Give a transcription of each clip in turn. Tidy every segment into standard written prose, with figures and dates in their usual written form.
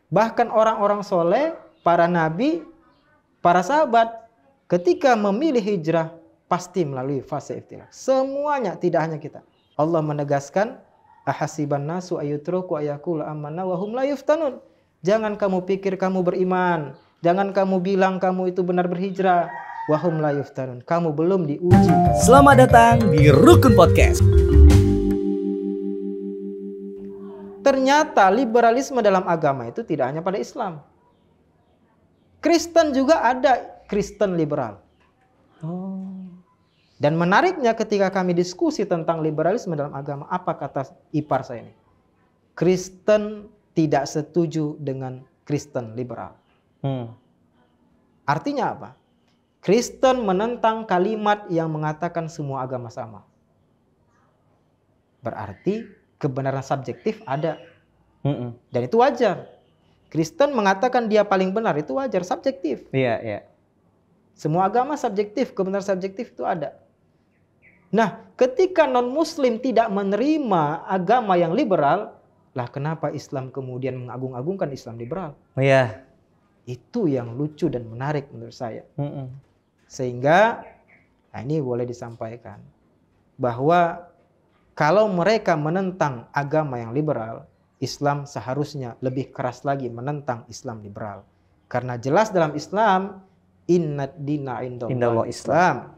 Bahkan orang-orang soleh, para nabi, para sahabat, ketika memilih hijrah, pasti melalui fase ibtilah. Semuanya, tidak hanya kita. Allah menegaskan, ahasiban nasu ayyutraku ayyaqulu amanna wa hum la yuftanun. Jangan kamu pikir kamu beriman. Jangan kamu bilang kamu itu benar berhijrah. Wa hum la yuftanun. Kamu belum diuji. Selamat datang di Rukun Podcast. Ternyata liberalisme dalam agama itu tidak hanya pada Islam. Kristen juga ada Kristen liberal. Dan menariknya ketika kami diskusi tentang liberalisme dalam agama, apa kata ipar saya ini? Kristen tidak setuju dengan Kristen liberal. Artinya apa? Kristen menentang kalimat yang mengatakan semua agama sama. Berarti kebenaran subjektif ada. Dan itu wajar. Kristen mengatakan dia paling benar, itu wajar, subjektif. Iya. Semua agama subjektif, kebenaran subjektif itu ada. Nah, ketika non-muslim tidak menerima agama yang liberal, lah kenapa Islam kemudian mengagung-agungkan Islam liberal? Iya. Itu yang lucu dan menarik menurut saya. Sehingga, nah ini boleh disampaikan, bahwa kalau mereka menentang agama yang liberal, Islam seharusnya lebih keras lagi menentang Islam liberal. Karena jelas dalam Islam, innad dina indallah Islam.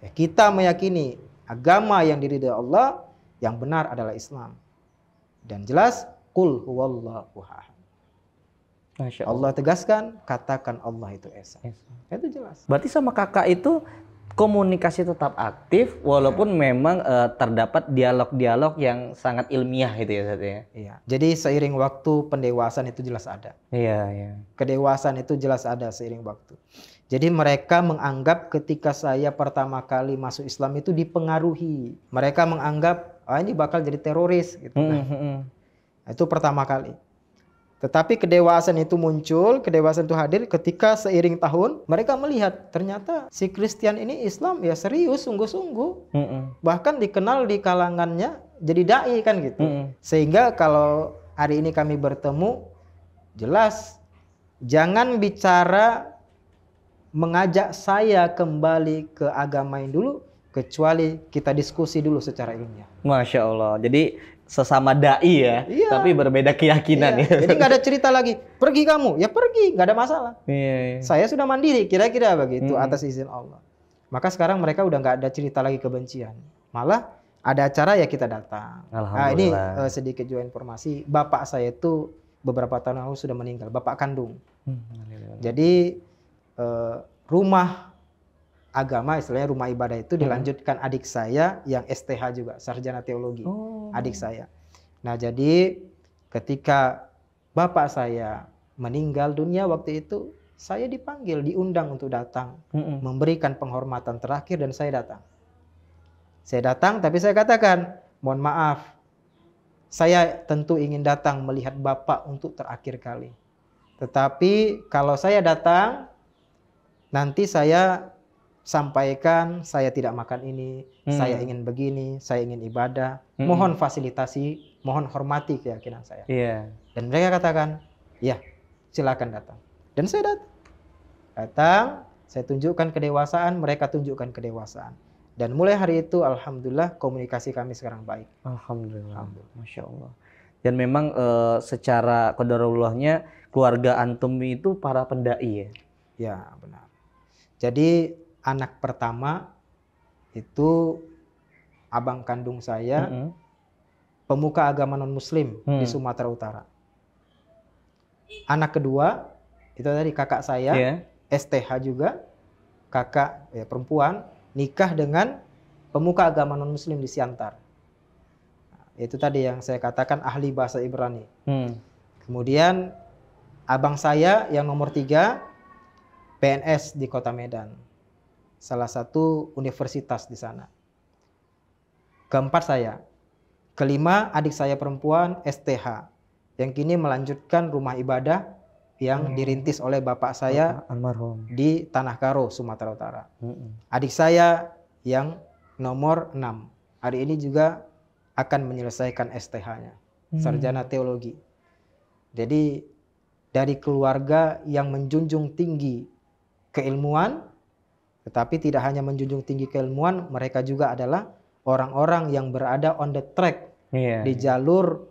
Ya, kita meyakini agama yang diridhai Allah yang benar adalah Islam. Dan jelas, qul huwallahu ahad. Allah tegaskan, katakan Allah itu esa. Itu jelas. Berarti sama kakak itu komunikasi tetap aktif walaupun memang terdapat dialog-dialog yang sangat ilmiah gitu ya Ustaz ya. Iya. Jadi seiring waktu pendewasaan itu jelas ada. Iya. Kedewasaan itu jelas ada seiring waktu. Jadi mereka menganggap ketika saya pertama kali masuk Islam itu dipengaruhi. Mereka menganggap ini bakal jadi teroris gitu. Itu pertama kali. Tetapi kedewasaan itu muncul, kedewasaan itu hadir ketika seiring tahun mereka melihat ternyata si Kristen ini Islam ya serius, sungguh-sungguh. Bahkan dikenal di kalangannya jadi dai kan gitu. Sehingga kalau hari ini kami bertemu, jelas jangan bicara mengajak saya kembali ke agama yang dulu, kecuali kita diskusi dulu secara ilmiah. Masya Allah. Jadi sesama dai ya, tapi berbeda keyakinan ya. Jadi nggak ada cerita lagi, pergi kamu, ya pergi, nggak ada masalah. Saya sudah mandiri, kira-kira begitu atas izin Allah. Maka sekarang mereka udah nggak ada cerita lagi kebencian. Malah ada acara ya kita datang. Nah, ini sedikit juga informasi, bapak saya itu beberapa tahun lalu sudah meninggal, bapak kandung. Jadi rumah agama, istilahnya rumah ibadah itu dilanjutkan adik saya yang STH juga, sarjana teologi. Adik saya. Nah, jadi ketika bapak saya meninggal dunia waktu itu, saya dipanggil, diundang untuk datang, memberikan penghormatan terakhir dan saya datang. Saya datang, tapi saya katakan, mohon maaf, saya tentu ingin datang melihat bapak untuk terakhir kali. Tetapi kalau saya datang, nanti saya sampaikan saya tidak makan ini, saya ingin begini, saya ingin ibadah, mohon fasilitasi, mohon hormati keyakinan saya. Dan mereka katakan, ya silakan datang. Dan saya datang, saya tunjukkan kedewasaan, mereka tunjukkan kedewasaan. Dan mulai hari itu alhamdulillah komunikasi kami sekarang baik. Alhamdulillah. Masya Allah. Dan memang secara qadarullahnya keluarga antum itu para pendai ya? Ya benar. Jadi anak pertama itu abang kandung saya, pemuka agama non-muslim di Sumatera Utara. Anak kedua itu tadi kakak saya, STH juga, kakak ya, perempuan, nikah dengan pemuka agama non-muslim di Siantar. Nah, itu tadi yang saya katakan ahli bahasa Ibrani. Kemudian abang saya yang nomor 3 PNS di Kota Medan, salah satu universitas di sana. Keempat saya. Kelima adik saya perempuan STH, yang kini melanjutkan rumah ibadah yang dirintis oleh bapak saya almarhum di Tanah Karo, Sumatera Utara. Adik saya yang nomor 6, hari ini juga akan menyelesaikan STH-nya, sarjana teologi. Jadi dari keluarga yang menjunjung tinggi keilmuan, tetapi tidak hanya menjunjung tinggi keilmuan, mereka juga adalah orang-orang yang berada on the track di jalur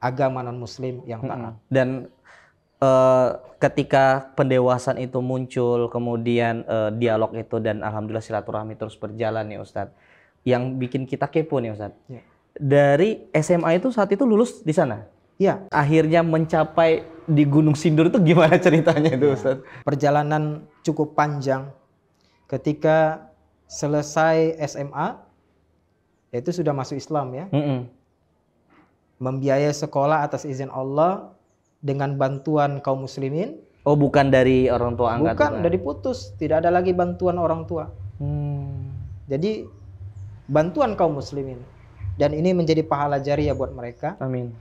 agama non-muslim yang taat. Dan ketika pendewasaan itu muncul, kemudian dialog itu, dan alhamdulillah silaturahmi terus berjalan nih Ustadz. Yang bikin kita kepo nih Ustadz. Ya. Dari SMA itu saat itu lulus di sana? Iya. Akhirnya mencapai di Gunung Sindur itu gimana ceritanya itu Ustadz? Perjalanan cukup panjang. Ketika selesai SMA, itu sudah masuk Islam ya. Membiayai sekolah atas izin Allah dengan bantuan kaum muslimin. Oh, bukan dari orang tua angkat? Bukan, dari putus. Tidak ada lagi bantuan orang tua. Jadi bantuan kaum muslimin. Dan ini menjadi pahala jariah buat mereka. Amin.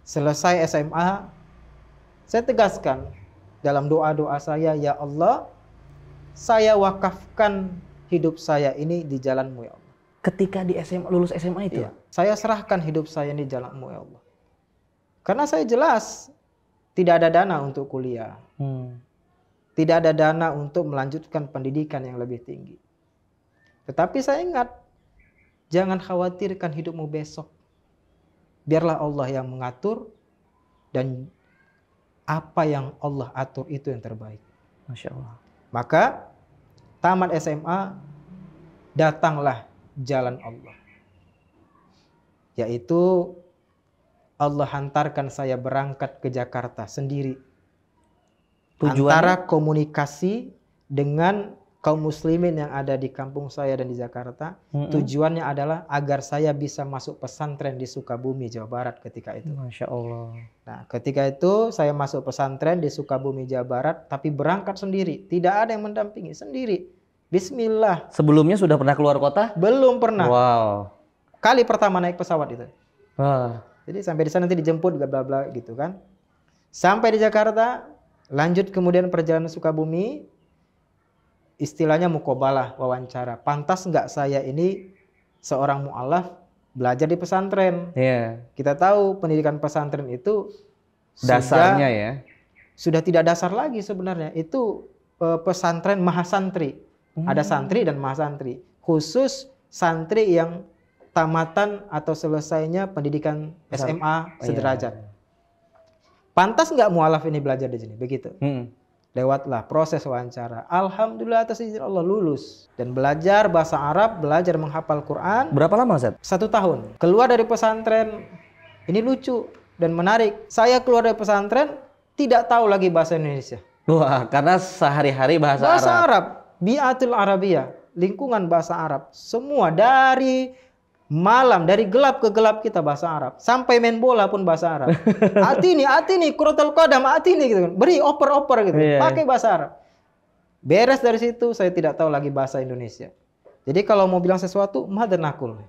Selesai SMA, saya tegaskan dalam doa-doa saya, ya Allah, saya wakafkan hidup saya ini di jalan-Mu ya Allah. Ketika di SMA, lulus SMA itu? Iya. Saya serahkan hidup saya ini di jalan-Mu ya Allah. Karena saya jelas tidak ada dana untuk kuliah. Tidak ada dana untuk melanjutkan pendidikan yang lebih tinggi. Tetapi saya ingat, jangan khawatirkan hidupmu besok. Biarlah Allah yang mengatur, dan apa yang Allah atur itu yang terbaik. Masya Allah. Maka tamat SMA, datanglah jalan Allah. Yaitu Allah hantarkan saya berangkat ke Jakarta sendiri. Tujuannya? Antara komunikasi dengan kaum muslimin yang ada di kampung saya dan di Jakarta. Tujuannya adalah agar saya bisa masuk pesantren di Sukabumi, Jawa Barat ketika itu. Masya Allah. Nah, ketika itu saya masuk pesantren di Sukabumi, Jawa Barat, tapi berangkat sendiri. Tidak ada yang mendampingi, sendiri. Bismillah. Sebelumnya sudah pernah keluar kota? Belum pernah. Wow. Kali pertama naik pesawat itu. Wah. Jadi sampai di sana nanti dijemput, bla bla bla gitu kan. Sampai di Jakarta, lanjut kemudian perjalanan Sukabumi. Istilahnya muqabalah, wawancara. Pantas nggak saya ini seorang mu'alaf belajar di pesantren? Kita tahu pendidikan pesantren itu dasarnya sudah tidak dasar lagi sebenarnya. Itu pesantren mahasantri. Ada santri dan mahasantri. Khusus santri yang tamatan atau selesainya pendidikan SMA sederajat. Pantas nggak mu'alaf ini belajar di sini? Begitu. Lewatlah proses wawancara. Alhamdulillah atas izin Allah lulus. Dan belajar bahasa Arab, belajar menghafal Quran. Berapa lama Ustaz? 1 tahun. Keluar dari pesantren, ini lucu dan menarik. Saya keluar dari pesantren, tidak tahu lagi bahasa Indonesia. Wah, karena sehari-hari bahasa Arab. Bahasa Arab. Bi'atul Arabiyah. Lingkungan bahasa Arab. Semua dari malam, dari gelap ke gelap kita bahasa Arab. Sampai main bola pun bahasa Arab. Atini, kuratul qadam, atini gitu kan. Beri, oper gitu. Pakai bahasa Arab. Beres dari situ, saya tidak tahu lagi bahasa Indonesia. Jadi kalau mau bilang sesuatu, madanakul.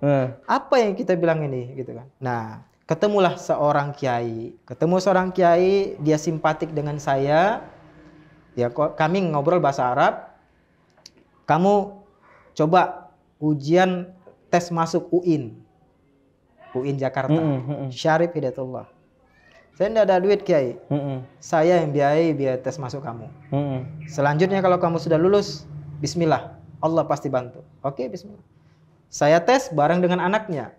Apa yang kita bilang ini gitu kan. Nah, ketemulah seorang kiai. Dia simpatik dengan saya. Ya, kami ngobrol bahasa Arab. Kamu coba ujian tes masuk UIN Jakarta, Syarif Hidayatullah. Saya tidak ada duit kiai, saya yang biaya tes masuk kamu. Selanjutnya kalau kamu sudah lulus, bismillah, Allah pasti bantu. Oke, bismillah. Saya tes bareng dengan anaknya.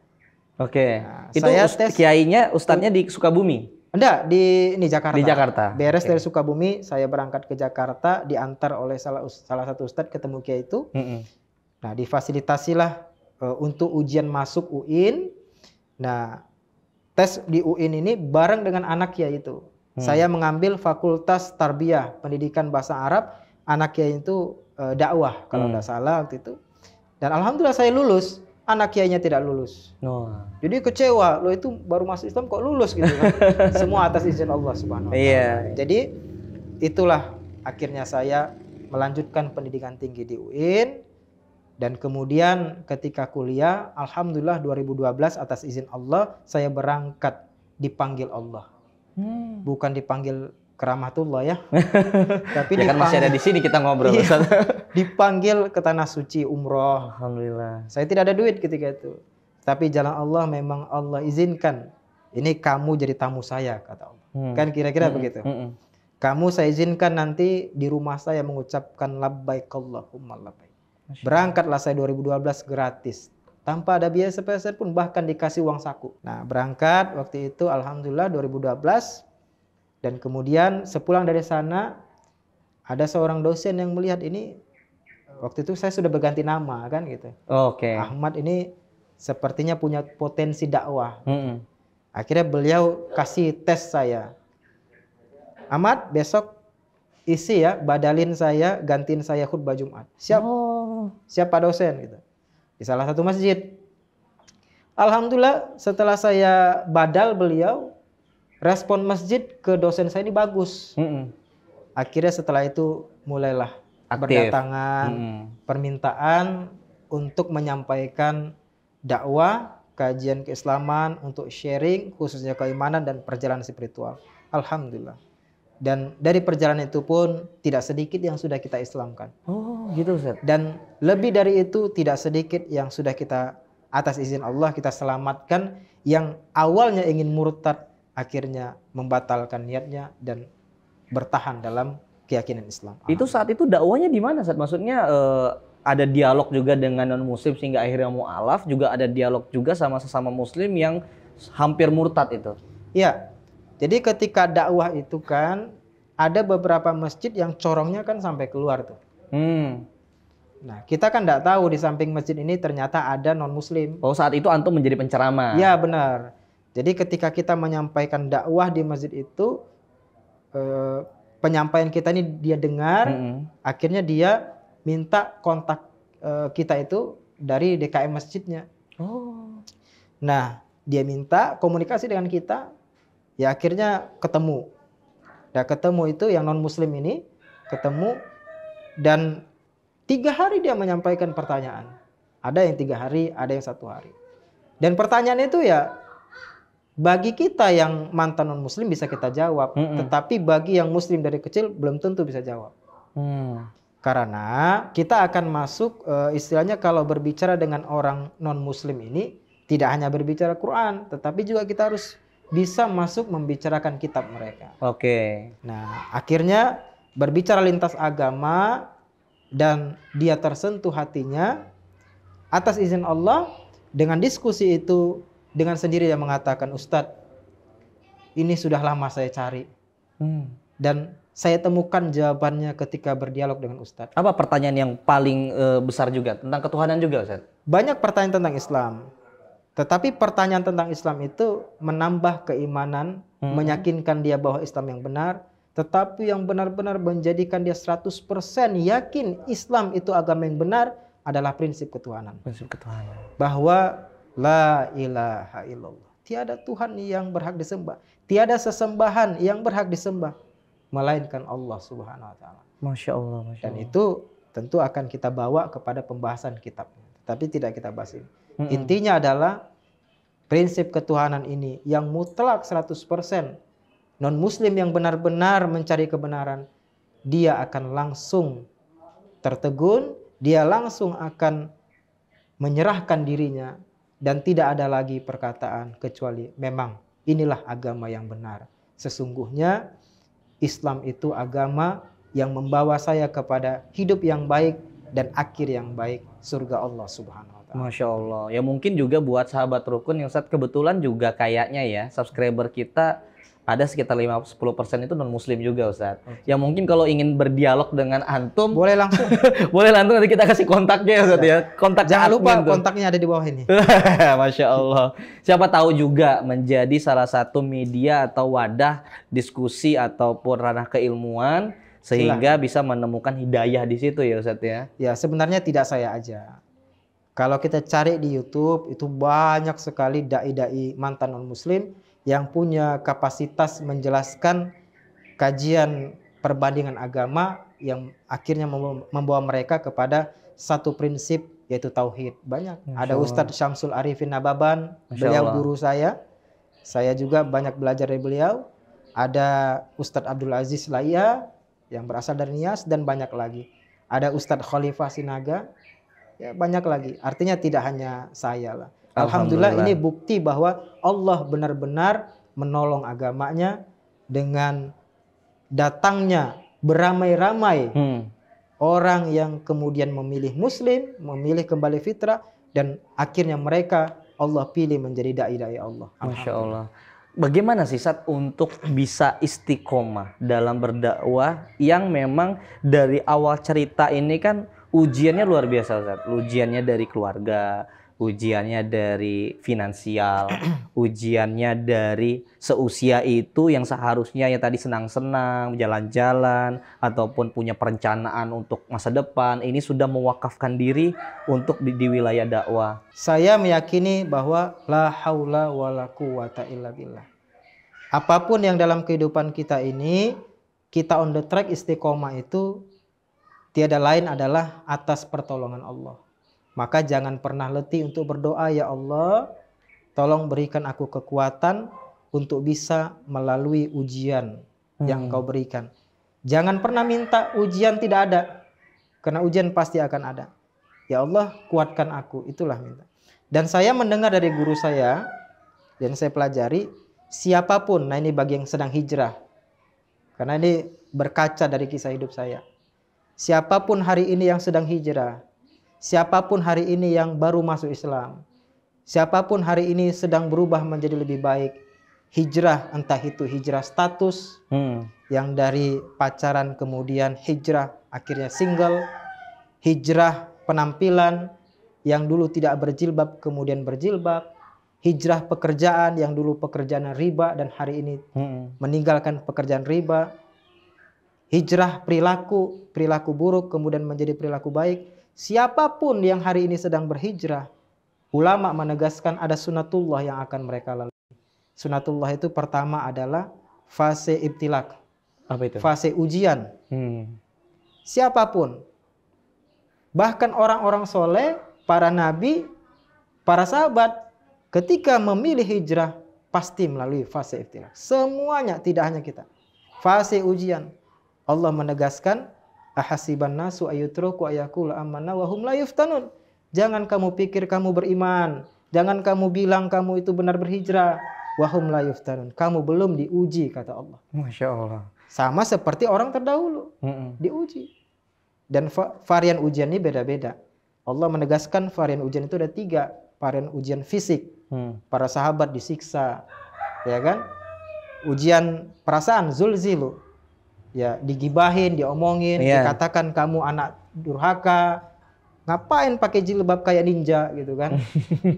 Oke. Nah, itu saya tes, kiainya, ustadznya di Sukabumi? Enggak, di Jakarta. Di Jakarta. Beres dari Sukabumi, saya berangkat ke Jakarta, diantar oleh salah satu ustadz ketemu kiai itu. Nah, difasilitasilah untuk ujian masuk UIN. Nah, tes di UIN ini bareng dengan anak kiai itu. Saya mengambil Fakultas Tarbiyah, Pendidikan Bahasa Arab. Anak kiai itu dakwah kalau tidak salah waktu itu. Dan alhamdulillah saya lulus. Anak kiainya tidak lulus. Jadi kecewa, lo itu baru masuk Islam kok lulus gitu kan. Semua atas izin Allah Subhanahu wa taala. Jadi itulah akhirnya saya melanjutkan pendidikan tinggi di UIN. Dan kemudian ketika kuliah, alhamdulillah 2012 atas izin Allah, saya berangkat dipanggil Allah. Bukan dipanggil keramatullah ya. Tapi ya kan masih ada di sini kita ngobrol. Iya, dipanggil ke tanah suci umroh. Alhamdulillah. Saya tidak ada duit ketika itu. Tapi jalan Allah memang Allah izinkan. Ini kamu jadi tamu saya, kata Allah. Kan kira-kira begitu. Kamu saya izinkan nanti di rumah saya mengucapkan labbaik Allahumma labbaik. Berangkatlah saya 2012 gratis. Tanpa ada biaya sepeser pun, bahkan dikasih uang saku. Nah, berangkat waktu itu alhamdulillah 2012. Dan kemudian sepulang dari sana, ada seorang dosen yang melihat ini. Waktu itu saya sudah berganti nama kan gitu. Ahmad ini sepertinya punya potensi dakwah. Akhirnya beliau kasih tes saya. Ahmad, besok isi ya, badalin saya, gantiin saya khutbah Jumat. Siap? Siap Pak dosen gitu. Di salah satu masjid. Alhamdulillah setelah saya badal beliau, respon masjid ke dosen saya ini bagus. Akhirnya setelah itu mulailah berdatangan permintaan untuk menyampaikan dakwah, kajian keislaman, untuk sharing khususnya keimanan dan perjalanan spiritual. Alhamdulillah. Dan dari perjalanan itu pun tidak sedikit yang sudah kita Islamkan. Oh gitu Ustaz. Dan lebih dari itu tidak sedikit yang sudah kita atas izin Allah kita selamatkan, yang awalnya ingin murtad akhirnya membatalkan niatnya dan bertahan dalam keyakinan Islam. Itu saat itu dakwahnya di mana Ustaz? Maksudnya ada dialog juga dengan non muslim sehingga akhirnya mu'alaf, juga ada dialog juga sama sesama muslim yang hampir murtad itu. Iya. Jadi ketika dakwah itu kan ada beberapa masjid yang corongnya kan sampai keluar tuh. Nah, kita kan tidak tahu di samping masjid ini ternyata ada non muslim. Oh, saat itu antum menjadi penceramah. Iya, benar. Jadi ketika kita menyampaikan dakwah di masjid itu, penyampaian kita ini dia dengar, akhirnya dia minta kontak kita itu dari DKM masjidnya. Nah, dia minta komunikasi dengan kita, ya akhirnya ketemu. Dan ketemu itu yang non muslim ini ketemu, dan 3 hari dia menyampaikan pertanyaan. Ada yang 3 hari, ada yang 1 hari. Dan pertanyaan itu ya bagi kita yang mantan non muslim bisa kita jawab, tetapi bagi yang muslim dari kecil belum tentu bisa jawab. Karena kita akan masuk istilahnya kalau berbicara dengan orang non muslim ini tidak hanya berbicara Quran, tetapi juga kita harus bisa masuk membicarakan kitab mereka. Nah, akhirnya berbicara lintas agama dan dia tersentuh hatinya atas izin Allah. Dengan diskusi itu, dengan sendiri dia mengatakan, Ustadz, ini sudah lama saya cari. Dan saya temukan jawabannya ketika berdialog dengan Ustadz. Apa pertanyaan yang paling besar juga? Tentang ketuhanan juga Ustadz? Banyak pertanyaan tentang Islam. Tetapi pertanyaan tentang Islam itu menambah keimanan, meyakinkan dia bahwa Islam yang benar. Tetapi yang benar-benar menjadikan dia 100% yakin Islam itu agama yang benar adalah prinsip ketuhanan. Prinsip ketuhanan. Bahwa la ilaha illallah. Tiada Tuhan yang berhak disembah. Tiada sesembahan yang berhak disembah. Melainkan Allah subhanahu wa ta'ala. Masya Allah. Dan itu tentu akan kita bawa kepada pembahasan kitabnya. Tapi tidak kita bahas ini. Intinya adalah prinsip ketuhanan ini yang mutlak 100%. Non muslim yang benar-benar mencari kebenaran, dia akan langsung tertegun, dia langsung akan menyerahkan dirinya, dan tidak ada lagi perkataan kecuali memang inilah agama yang benar. Sesungguhnya Islam itu agama yang membawa saya kepada hidup yang baik dan akhir yang baik, surga Allah subhanahu wa ta'ala. Masya Allah. Ya mungkin juga buat sahabat rukun yang Ustadz kebetulan juga kayaknya ya subscriber kita ada sekitar 5-10% itu non muslim juga Ustadz. Ya mungkin kalau ingin berdialog dengan antum boleh langsung. Boleh langsung, nanti kita kasih kontaknya ya Ustadz ya. Kontak jangan lupa kontaknya ada di bawah ini. Masya Allah. Siapa tahu juga menjadi salah satu media atau wadah diskusi ataupun ranah keilmuan sehingga bisa menemukan hidayah di situ ya Ustadz ya. Ya sebenarnya tidak saya aja. Kalau kita cari di YouTube itu banyak sekali dai-dai mantan non muslim yang punya kapasitas menjelaskan kajian perbandingan agama yang akhirnya membawa mereka kepada satu prinsip yaitu tauhid. Banyak. Ada Ustadz Syamsul Arifin Nababan, beliau guru saya. Saya juga banyak belajar dari beliau. Ada Ustadz Abdul Aziz Laya yang berasal dari Nias dan banyak lagi. Ada Ustadz Khalifah Sinaga. Ya, banyak lagi. Artinya tidak hanya saya lah. Alhamdulillah ini bukti bahwa Allah benar-benar menolong agamanya dengan datangnya beramai-ramai orang yang kemudian memilih Muslim, memilih kembali fitrah, dan akhirnya mereka Allah pilih menjadi dai-dai Allah. Masya Allah. Bagaimana sih Sat untuk bisa istiqomah dalam berdakwah yang memang dari awal cerita ini kan ujiannya luar biasa Sat. Ujiannya dari keluarga, ujiannya dari finansial, ujiannya dari seusia itu yang seharusnya ya tadi senang-senang, jalan-jalan, ataupun punya perencanaan untuk masa depan. Ini sudah mewakafkan diri untuk di wilayah dakwah. Saya meyakini bahwa la haula wala quwata illa billah. Apapun yang dalam kehidupan kita ini, kita on the track istiqomah itu tiada lain adalah atas pertolongan Allah. Maka jangan pernah letih untuk berdoa, ya Allah, tolong berikan aku kekuatan untuk bisa melalui ujian yang Engkau berikan. Jangan pernah minta ujian tidak ada, karena ujian pasti akan ada. Ya Allah, kuatkan aku, itulah minta. Dan saya mendengar dari guru saya, dan saya pelajari, siapapun, nah ini bagi yang sedang hijrah, karena ini berkaca dari kisah hidup saya. Siapapun hari ini yang sedang hijrah, siapapun hari ini yang baru masuk Islam, siapapun hari ini sedang berubah menjadi lebih baik, hijrah entah itu hijrah status, yang dari pacaran kemudian hijrah akhirnya single, hijrah penampilan yang dulu tidak berjilbab kemudian berjilbab, hijrah pekerjaan yang dulu pekerjaan riba dan hari ini meninggalkan pekerjaan riba, hijrah perilaku buruk kemudian menjadi perilaku baik. Siapapun yang hari ini sedang berhijrah, ulama menegaskan ada sunatullah yang akan mereka lalui. Sunatullah itu pertama adalah fase ibtilak. Apa itu? Fase ujian. Siapapun, bahkan orang-orang soleh, para nabi, para sahabat, ketika memilih hijrah pasti melalui fase ibtilak. Semuanya, tidak hanya kita. Fase ujian. Allah menegaskan, ahasiban nasu ayyutraku ayyaqulu amanna wa hum la yuftanun. Jangan kamu pikir kamu beriman, jangan kamu bilang kamu itu benar berhijrah, wa hum la yuftanun. Kamu belum diuji, kata Allah. Masya Allah. Sama seperti orang terdahulu, diuji. Dan varian ujian ini beda-beda. Allah menegaskan varian ujian itu ada 3. Varian ujian fisik, para sahabat disiksa, ya kan? Ujian perasaan, zulzilu, ya digibahin, diomongin, dikatakan kamu anak durhaka, ngapain pakai jilbab kayak ninja gitu kan?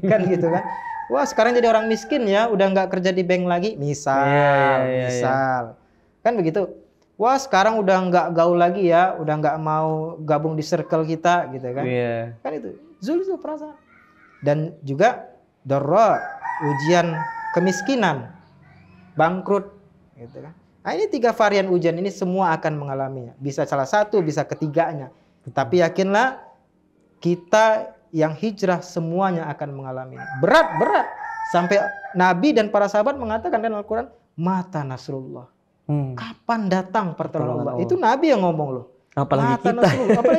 Kan gitu kan? Wah, sekarang jadi orang miskin ya, udah nggak kerja di bank lagi, misal. Kan begitu. Wah, sekarang udah nggak gaul lagi ya, udah nggak mau gabung di circle kita gitu kan? Kan itu zulzul perasaan. Dan juga darra, ujian kemiskinan, bangkrut gitu kan? Nah, ini 3 varian ujian ini semua akan mengalaminya. Bisa salah satu, bisa ketiganya. Tapi yakinlah kita yang hijrah semuanya akan mengalaminya. Berat. Sampai Nabi dan para sahabat mengatakan dalam Al-Quran, mata nasrullah. Kapan datang pertolongan Allah? Itu Nabi yang ngomong loh. Apalagi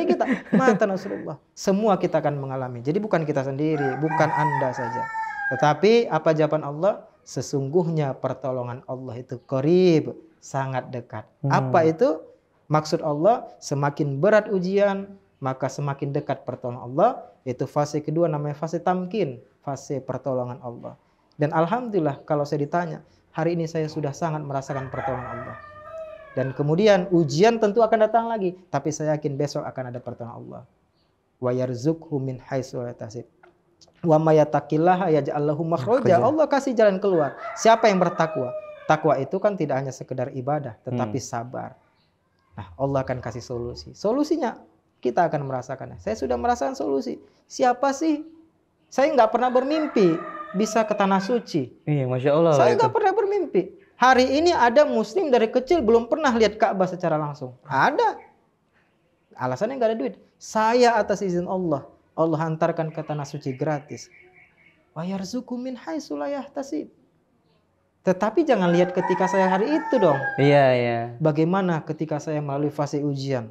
kita. Mata nasrullah. Semua kita akan mengalami. Jadi bukan kita sendiri, bukan Anda saja. Tetapi apa jawaban Allah? Sesungguhnya pertolongan Allah itu qarib, sangat dekat. Apa itu? Maksud Allah, semakin berat ujian, maka semakin dekat pertolongan Allah. Itu fase kedua namanya fase tamkin, fase pertolongan Allah. Dan alhamdulillah kalau saya ditanya, hari ini saya sudah sangat merasakan pertolongan Allah. Dan kemudian ujian tentu akan datang lagi, tapi saya yakin besok akan ada pertolongan Allah. Wa yarzuqhu min haitsu la yahtasib. Wa may yattaqillaha yaj'al lahu makhraja. Allah kasih jalan keluar. Siapa yang bertakwa? Takwa itu kan tidak hanya sekedar ibadah, tetapi sabar. Nah, Allah akan kasih solusi. Solusinya kita akan merasakannya. Saya sudah merasakan solusi. Siapa sih? Saya nggak pernah bermimpi bisa ke tanah suci. Iya, Masya Allah. Saya nggak pernah bermimpi. Hari ini ada muslim dari kecil belum pernah lihat Ka'bah secara langsung. Ada. Alasannya nggak ada duit. Saya atas izin Allah, Allah hantarkan ke tanah suci gratis. Wa yarzuqhu min haitsu la yahtasib. Tetapi jangan lihat ketika saya hari itu dong. Iya. Bagaimana ketika saya melalui fase ujian,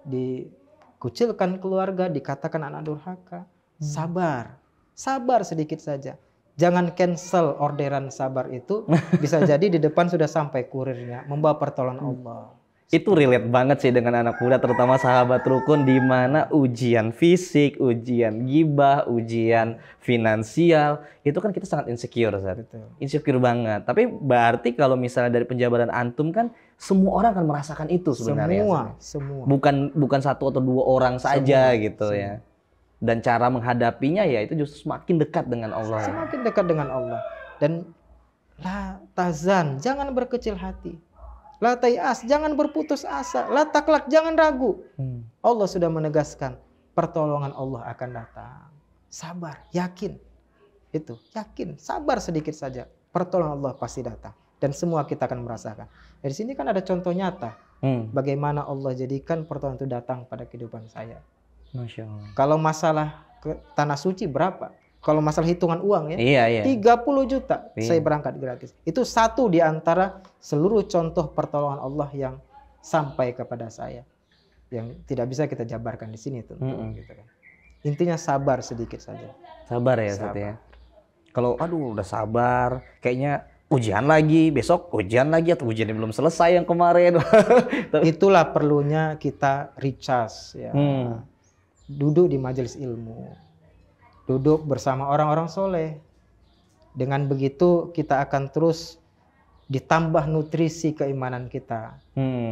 dikucilkan keluarga, dikatakan anak durhaka, sabar sedikit saja. Jangan cancel orderan sabar itu. Bisa jadi di depan sudah sampai kurirnya membawa pertolongan Allah. Itu relate banget sih dengan anak muda, terutama sahabat rukun, di mana ujian fisik, ujian gibah, ujian finansial, itu kan kita sangat insecure, Ustaz. Betul. Insecure banget. Tapi berarti kalau misalnya dari penjabaran antum kan semua orang akan merasakan itu sebenarnya. Semua. Bukan satu atau dua orang saja gitu ya. Dan cara menghadapinya ya itu justru semakin dekat dengan Allah. Semakin dekat dengan Allah. Dan la tazan, jangan berkecil hati. La tayas, jangan berputus asa. La taklak, jangan ragu. Allah sudah menegaskan, pertolongan Allah akan datang. Sabar, yakin. Itu, yakin, sabar sedikit saja. Pertolongan Allah pasti datang. Dan semua kita akan merasakan. Dari sini kan ada contoh nyata. Bagaimana Allah jadikan pertolongan itu datang pada kehidupan saya. Masya Allah. Kalau masalah ke tanah suci berapa? Kalau masalah hitungan uang ya, Iya. 30 juta Iya. saya berangkat gratis. Itu satu di antara seluruh contoh pertolongan Allah yang sampai kepada saya. Yang tidak bisa kita jabarkan di sini tentu. Gitu kan. Intinya sabar sedikit saja. Sabar ya, Ustaz ya. Kalau aduh udah sabar, kayaknya ujian lagi, besok ujian lagi atau ujiannya belum selesai yang kemarin. Itulah perlunya kita recharge ya. Duduk di majelis ilmu, duduk bersama orang-orang soleh. Dengan begitu kita akan terus ditambah nutrisi keimanan kita,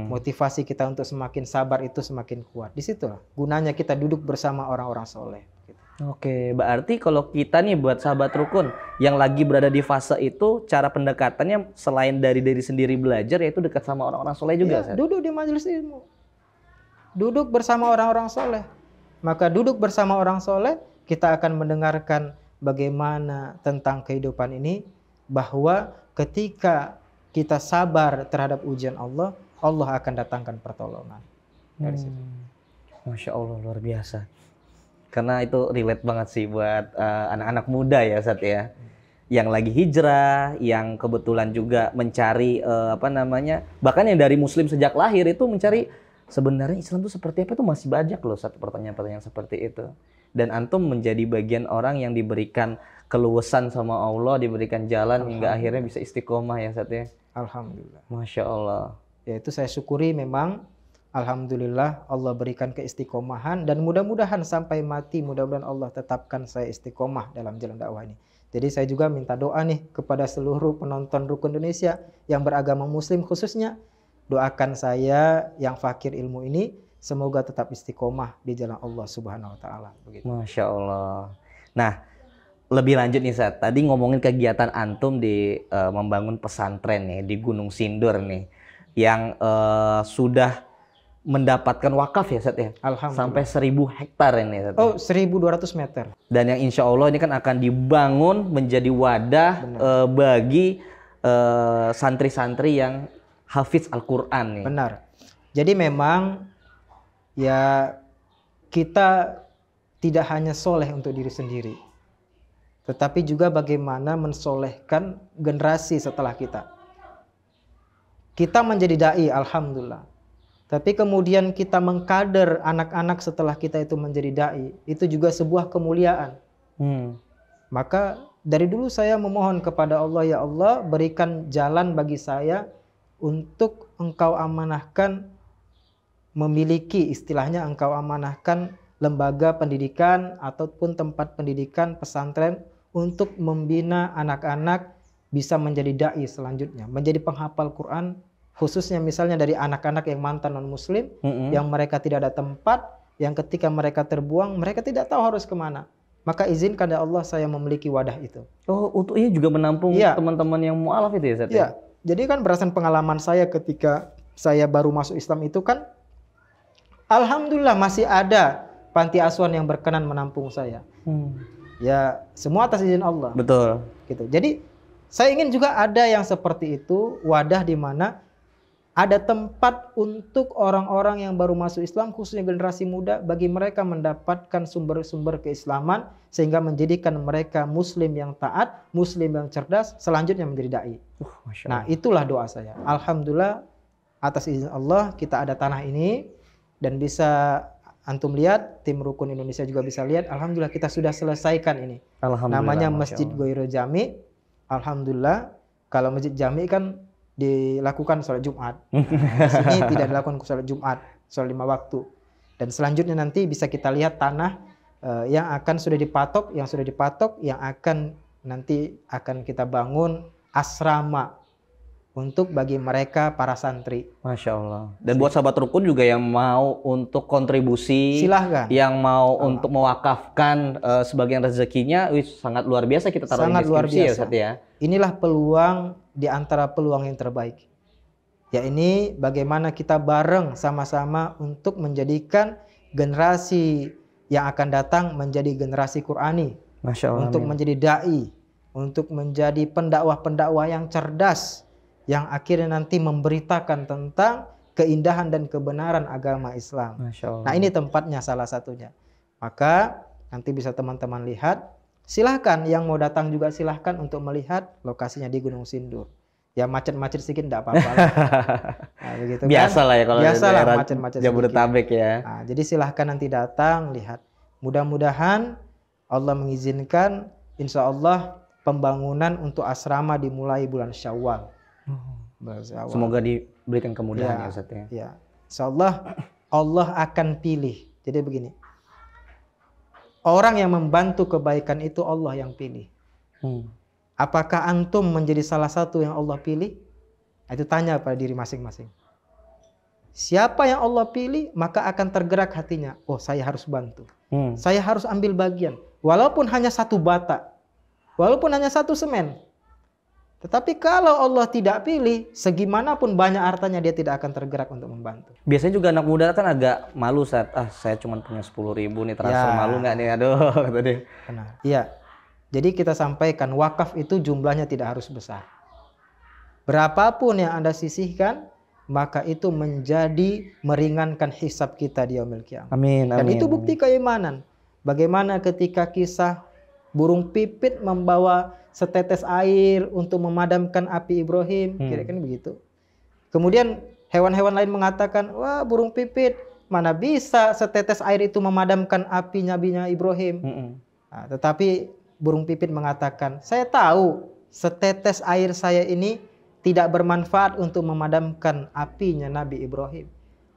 motivasi kita untuk semakin sabar itu semakin kuat. Disitulah gunanya kita duduk bersama orang-orang soleh. Gitu. Oke, berarti kalau kita nih buat sahabat rukun yang lagi berada di fase itu, cara pendekatannya selain dari diri sendiri belajar, yaitu dekat sama orang-orang soleh juga. Ya, duduk di majelis ilmu, duduk bersama orang-orang soleh. Maka duduk bersama orang soleh, kita akan mendengarkan bagaimana tentang kehidupan ini, bahwa ketika kita sabar terhadap ujian Allah, Allah akan datangkan pertolongan. Dari situ. Masya Allah, luar biasa. Karena itu relate banget sih buat anak-anak muda ya, Ustaz ya. Yang lagi hijrah, yang kebetulan juga mencari bahkan yang dari muslim sejak lahir itu mencari sebenarnya Islam itu seperti apa, itu masih banyak loh satu pertanyaan-pertanyaan seperti itu. Dan antum menjadi bagian orang yang diberikan keluasan sama Allah, diberikan jalan hingga akhirnya bisa istiqomah ya, Ustaz ya. Alhamdulillah. Masya Allah. Ya itu saya syukuri memang. Alhamdulillah Allah berikan keistiqomahan dan mudah-mudahan sampai mati mudah-mudahan Allah tetapkan saya istiqomah dalam jalan dakwah ini. Jadi saya juga minta doa nih kepada seluruh penonton Rukun Indonesia yang beragama muslim khususnya. Doakan saya yang fakir ilmu ini semoga tetap istiqomah di jalan Allah Subhanahu wa taala begitu. Masya Allah. Nah, lebih lanjut nih Ustaz. Tadi ngomongin kegiatan antum di membangun pesantren nih di Gunung Sindur nih yang sudah mendapatkan wakaf ya Ustaz ya. Alhamdulillah. Sampai 1000 hektar ini Ustaz. Oh, 1200 meter. Dan yang insya Allah ini kan akan dibangun menjadi wadah bagi santri-santri yang hafiz Al-Quran nih. Benar. Jadi memang ya kita tidak hanya soleh untuk diri sendiri, tetapi juga bagaimana mensolehkan generasi setelah kita. Kita menjadi dai, alhamdulillah. Tapi kemudian kita mengkader anak-anak setelah kita itu menjadi dai, itu juga sebuah kemuliaan. Maka dari dulu saya memohon kepada Allah, ya Allah berikan jalan bagi saya untuk engkau amanahkan, memiliki istilahnya engkau amanahkan lembaga pendidikan ataupun tempat pendidikan pesantren untuk membina anak-anak bisa menjadi dai selanjutnya, menjadi penghafal Quran, khususnya misalnya dari anak-anak yang mantan non-muslim, yang mereka tidak ada tempat, yang ketika mereka terbuang, mereka tidak tahu harus kemana. Maka izinkan ya Allah saya memiliki wadah itu. Oh, untuk ini juga menampung teman-teman yang mu'alaf itu ya Ustaz? Iya. Jadi kan berdasarkan pengalaman saya ketika saya baru masuk Islam itu kan, alhamdulillah masih ada panti asuhan yang berkenan menampung saya. Ya semua atas izin Allah. Betul. Gitu. Jadi saya ingin juga ada yang seperti itu, wadah di mana ada tempat untuk orang-orang yang baru masuk Islam, khususnya generasi muda, bagi mereka mendapatkan sumber-sumber keislaman sehingga menjadikan mereka muslim yang taat, muslim yang cerdas, selanjutnya menjadi dai. Nah, itulah doa saya. Alhamdulillah atas izin Allah kita ada tanah ini dan bisa antum lihat, tim Rukun Indonesia juga bisa lihat, alhamdulillah kita sudah selesaikan ini. Alhamdulillah. Namanya Masjid Ghairul Jami. Alhamdulillah, kalau Masjid Jami kan dilakukan sholat Jumat. Di sini tidak dilakukan sholat Jumat, sholat 5 waktu. Dan selanjutnya nanti bisa kita lihat tanah yang akan sudah dipatok, yang akan nanti akan kita bangun asrama untuk bagi mereka para santri. Masya Allah. Dan buat sahabat Rukun juga yang mau untuk kontribusi, silahkan. Yang mau untuk mewakafkan sebagian rezekinya, sangat luar biasa kita taruh sangat di deskripsi luar biasa. ya Ustaz ya. Inilah peluang di antara peluang yang terbaik. Ya ini bagaimana kita bareng sama-sama untuk menjadikan generasi yang akan datang menjadi generasi Qur'ani. Masya Allah. Untuk menjadi da'i, untuk menjadi pendakwah-pendakwah yang cerdas, yang akhirnya nanti memberitakan tentang keindahan dan kebenaran agama Islam. Masya Allah. Nah ini tempatnya salah satunya. Maka nanti bisa teman-teman lihat. Silahkan yang mau datang juga silahkan untuk melihat lokasinya di Gunung Sindur. Ya macet-macet sedikit tidak apa-apa. Nah, begitu kan? Biasa lah ya kalau biasa lah daerah macet-macet Jabodetabek ya. Nah, jadi silahkan nanti datang lihat. Mudah-mudahan Allah mengizinkan, insya Allah pembangunan untuk asrama dimulai bulan Syawal. Semoga diberikan kemudahan ya Ustaz ya. Ya, insya Allah akan pilih. Jadi begini, orang yang membantu kebaikan itu Allah yang pilih. Apakah antum menjadi salah satu yang Allah pilih? Itu tanya pada diri masing-masing. Siapa yang Allah pilih, maka akan tergerak hatinya. Oh, saya harus bantu. Saya harus ambil bagian. Walaupun hanya satu bata. Walaupun hanya satu semen. Tetapi kalau Allah tidak pilih, segimanapun banyak hartanya dia tidak akan tergerak untuk membantu. Biasanya juga anak muda kan agak malu saat saya cuma punya 10.000 nih transfer, malu nggak nih, aduh kata dia. Benar. Iya. Jadi kita sampaikan wakaf itu jumlahnya tidak harus besar. Berapapun yang Anda sisihkan, maka itu menjadi meringankan hisab kita di yaumil qiyamah. Amin, amin. Dan itu bukti keimanan. Bagaimana ketika kisah burung pipit membawa setetes air untuk memadamkan api Ibrahim, kira-kira begitu. Kemudian hewan-hewan lain mengatakan, wah burung pipit, mana bisa setetes air itu memadamkan api nabinya Ibrahim. Nah, tetapi burung pipit mengatakan, saya tahu setetes air saya ini tidak bermanfaat untuk memadamkan apinya Nabi Ibrahim.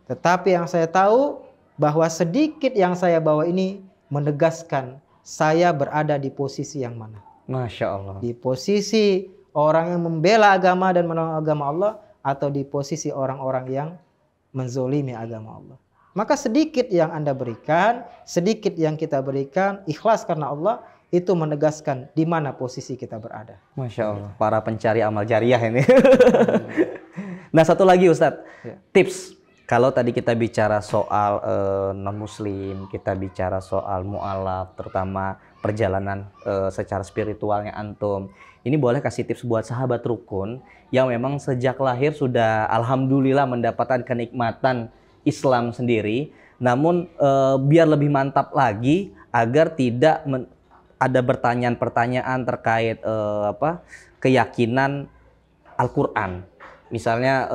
Tetapi yang saya tahu bahwa sedikit yang saya bawa ini menegaskan saya berada di posisi yang mana. Masya Allah. Di posisi orang yang membela agama dan menolong agama Allah, atau di posisi orang-orang yang menzolimi agama Allah. Maka sedikit yang Anda berikan, sedikit yang kita berikan, ikhlas karena Allah, itu menegaskan di mana posisi kita berada. Masya Allah, para pencari amal jariah ini. Nah satu lagi Ustadz, tips. Kalau tadi kita bicara soal non-muslim, kita bicara soal mu'alaf, terutama perjalanan secara spiritualnya antum. Ini boleh kasih tips buat sahabat Rukun yang memang sejak lahir sudah alhamdulillah mendapatkan kenikmatan Islam sendiri. Namun biar lebih mantap lagi agar tidak ada pertanyaan-pertanyaan terkait keyakinan Al-Quran. Misalnya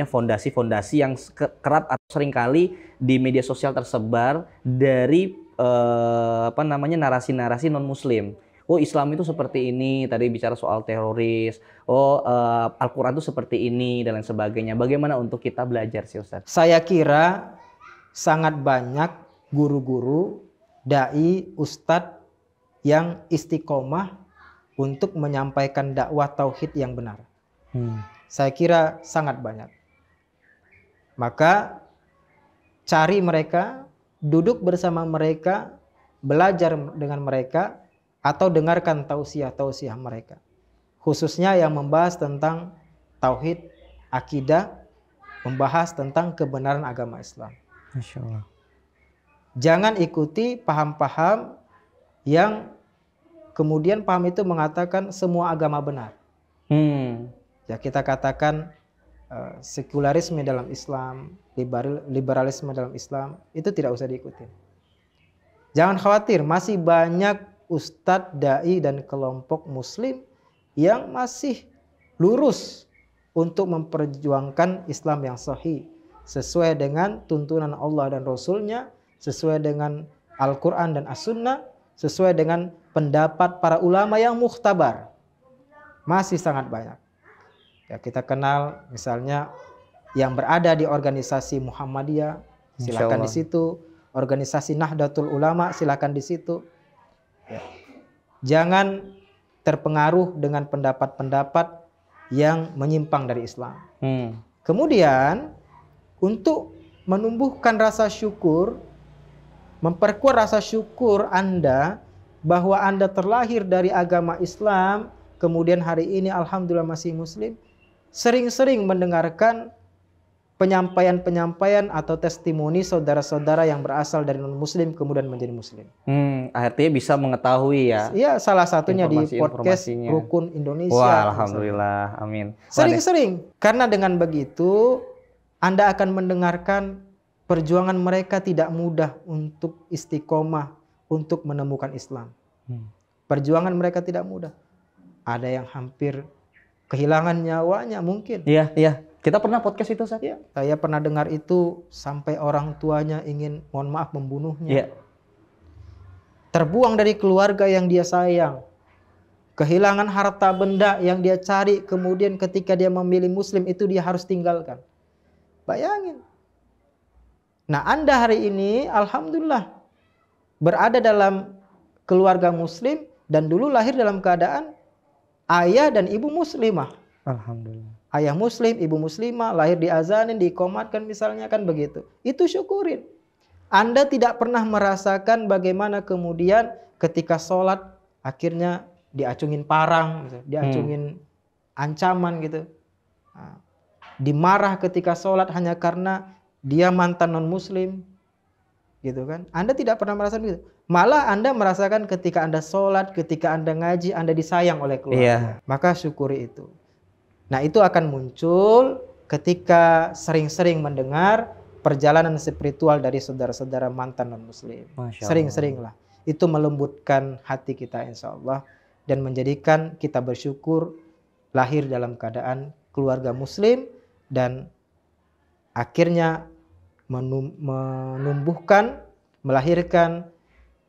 fondasi-fondasi yang kerap atau seringkali di media sosial tersebar dari narasi-narasi non-muslim. Oh Islam itu seperti ini, tadi bicara soal teroris. Oh Al-Quran itu seperti ini dan lain sebagainya. Bagaimana untuk kita belajar sih Ustaz? Saya kira sangat banyak guru-guru, dai, ustadz yang istiqomah untuk menyampaikan dakwah tauhid yang benar. Saya kira sangat banyak. Maka cari mereka, duduk bersama mereka, belajar dengan mereka, atau dengarkan tausiah-tausiah mereka. Khususnya yang membahas tentang tauhid, akidah, membahas tentang kebenaran agama Islam. Masya Allah. Jangan ikuti paham-paham yang kemudian paham itu mengatakan semua agama benar. Ya kita katakan sekularisme dalam Islam, liberalisme dalam Islam, itu tidak usah diikuti. Jangan khawatir, masih banyak ustadz, dai dan kelompok muslim yang masih lurus untuk memperjuangkan Islam yang sahih sesuai dengan tuntunan Allah dan Rasulnya, sesuai dengan Al-Quran dan As-Sunnah, sesuai dengan pendapat para ulama yang mukhtabar. Masih sangat banyak. Ya, kita kenal misalnya yang berada di organisasi Muhammadiyah, silakan di situ. Organisasi Nahdlatul Ulama, silakan di situ. Ya. Jangan terpengaruh dengan pendapat-pendapat yang menyimpang dari Islam. Kemudian untuk menumbuhkan rasa syukur, memperkuat rasa syukur Anda bahwa Anda terlahir dari agama Islam, kemudian hari ini alhamdulillah masih muslim, sering-sering mendengarkan penyampaian-penyampaian atau testimoni saudara-saudara yang berasal dari non-muslim kemudian menjadi muslim. Artinya bisa mengetahui ya. Iya, salah satunya di podcast Rukun Indonesia. Wah, alhamdulillah, amin. Sering-sering, karena dengan begitu Anda akan mendengarkan perjuangan mereka tidak mudah untuk istiqomah, untuk menemukan Islam. Perjuangan mereka tidak mudah. Ada yang hampir kehilangan nyawanya mungkin. Iya, iya. Kita pernah podcast itu, Ustaz? Ya, saya pernah dengar itu sampai orang tuanya ingin, mohon maaf, membunuhnya. Iya. Terbuang dari keluarga yang dia sayang. Kehilangan harta benda yang dia cari, kemudian ketika dia memilih muslim itu dia harus tinggalkan. Bayangin. Nah, Anda hari ini alhamdulillah berada dalam keluarga muslim dan dulu lahir dalam keadaan ayah dan ibu muslimah. Alhamdulillah. Ayah muslim, ibu muslimah, lahir diazanin, diikomatkan misalnya, kan begitu. Itu syukurin. Anda tidak pernah merasakan bagaimana kemudian ketika sholat akhirnya diacungin parang, diacungin ancaman gitu. Nah, dimarah ketika sholat hanya karena dia mantan non muslim, gitu kan? Anda tidak pernah merasakan gitu. Malah Anda merasakan ketika Anda sholat, ketika Anda ngaji, Anda disayang oleh keluarga. Maka syukuri itu. Nah, itu akan muncul ketika sering-sering mendengar perjalanan spiritual dari saudara-saudara mantan non-muslim. Sering-seringlah. Itu melembutkan hati kita insya Allah dan menjadikan kita bersyukur lahir dalam keadaan keluarga muslim dan akhirnya menumbuhkan, melahirkan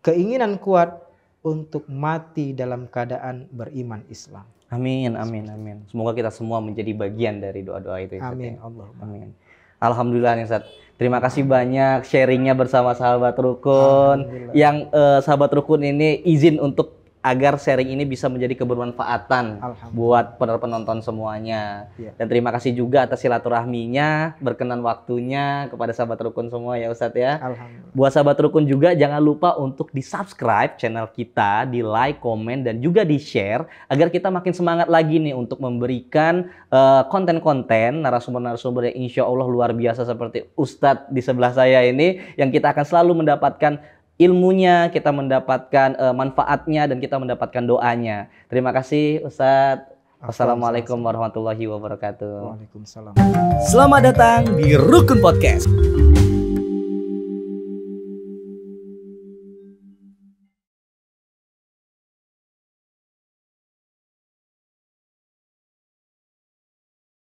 keinginan kuat untuk mati dalam keadaan beriman Islam. Amin, amin, amin. Semoga kita semua menjadi bagian dari doa-doa itu. Amin, Allahumma amin. Alhamdulillah nih, Ustaz. Terima kasih banyak sharingnya bersama sahabat rukun. Yang sahabat rukun ini izin untuk agar sharing ini bisa menjadi kebermanfaatan buat penonton semuanya. Dan terima kasih juga atas silaturahminya, berkenan waktunya kepada sahabat rukun semua ya Ustadz ya. Buat sahabat rukun juga jangan lupa untuk di-subscribe channel kita, di-like, komen, dan juga di-share agar kita makin semangat lagi nih untuk memberikan konten-konten narasumber-narasumber yang insya Allah luar biasa seperti Ustadz di sebelah saya ini, yang kita akan selalu mendapatkan ilmunya, kita mendapatkan manfaatnya, dan kita mendapatkan doanya. Terima kasih Ustadz. Wassalamualaikum warahmatullahi wabarakatuh. Waalaikumsalam. Selamat datang di Rukun Podcast.